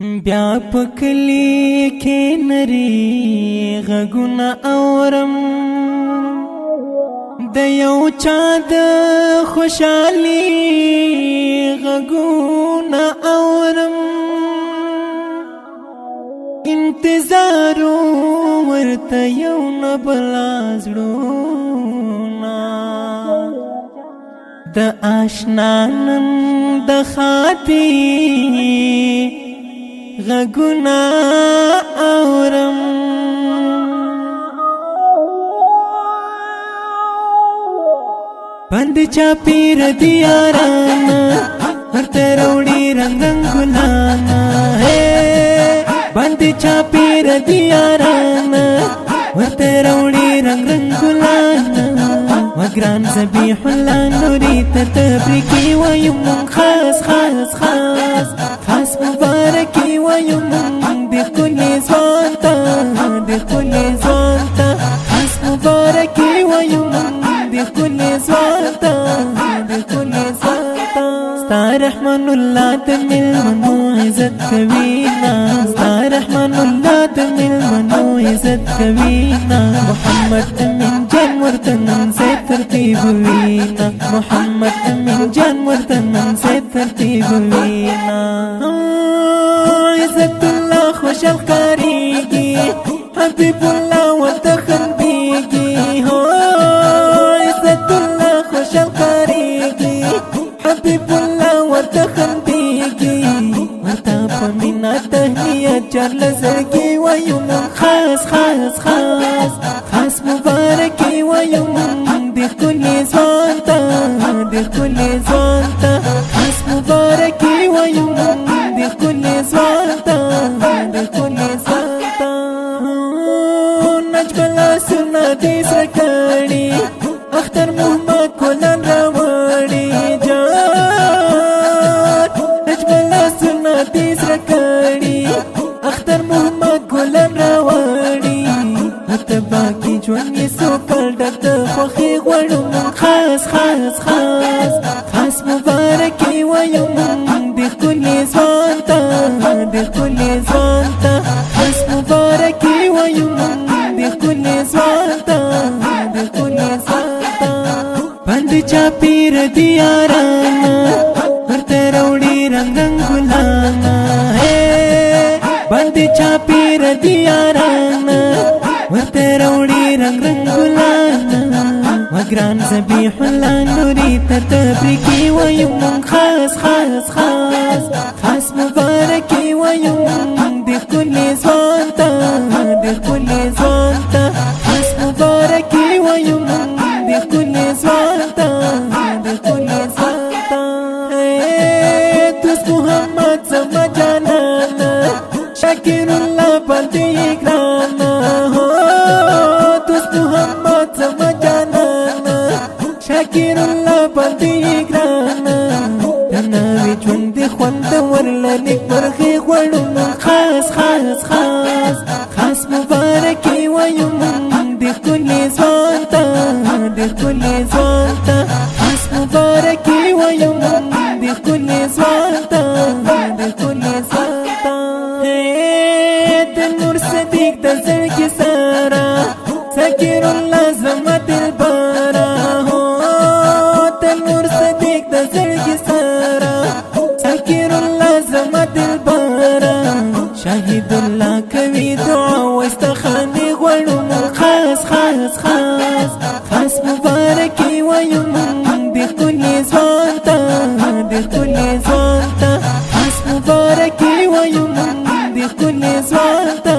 بیا پکلی کې نری غږونه اورم د یو چا د خوشحالي غږونه اورم انتظار ورته یو نه بلا زړونه د آشنا نن د خاطي غږونه اورم بند چاپیر دیارانا ورته راوړي رنگ رنگ ګلانا بند چاپیر دیارانا ورته راوړي رنگ رنگ ګلانا وګران ذبیح الله نوري ته تبریکي وایم خاص خاص خاص خاص مبارکي وایم د کلی ځوان ته د کلی ځوان ته خاص مبارکي وایم د کلی ځوان ته د کلی ځوان ته ستا رحمان الله د مېلمنو عزت کوي نا ستا رحمان الله د مېلمنو عزت کوي نا محمد امین جان ورته نن سے ترتیب وینا محمد امین جان ورته نن سے ترتیب وینا عزت الله خوشال کاریږي حبیب الله ورته خندېږي عزت الله خوشال کاریږي حبیب الله ورته خندېږي ورته په مینا تهنیت چار لزرګي وایم خاص خاص خاص خاص مبارکي وایم د کلی ځوان ته د کلی ځوان ته خاص مبارکي وایم د کلی ځوان ته د کلی ځوان ته نجم لاسونه دې سره کړي اختر محمد کولن راوړي جان نجم لاسونه دې سره کړي اختر محمد کولن راوړي ته باقي ژوند یې سوکړ ډک د خوښۍ غواړو خاص خاص خاص خاص مبارکي وایم د ښکلي ځوان ته د ښکلي ځوان ته خاص مبارکي وایم د ښکلي ځوان ته د ښکلي ځوان ته بند چاپیر د یارانه ورته راوړي رنګ رنګ ګلانا بند چاپیر د یارانه ورته راوړي رنگ رنگ ګلانا وګران ذبیح الله نوري ته تبریکي وایم خاص خاص خاص خاص مبارکي وایم د ښکلي ځوان ته د ښکلي ځوان ته خاص مبارکي وایم د ښکلي ځوان ته د ښکلي ځوان ته دوست محمد زما جانانا شاکر الله باندې ګرانا شاکر الله باندې ګرانا د نوي ژوند خوند ورله نیک مرغي غواړو خاص خاص خاص خاص مبارکي وایم د ښکلي ځوان ته د ښکلي ځوان ته خاص مبارکي وایم د ښکلي ځوان ته د ښکلي ځوان ته د نور صدیق د زړګي سره شاکر الله زما دلبره شاهد الله کوي دعا واستخاني غواړو خاص خاص خاص خاص مبارکي وایم د ښکلي ځوان ته د ښکلي ځوان ته خاص مبارکي وایم د ښکلي ځوان ته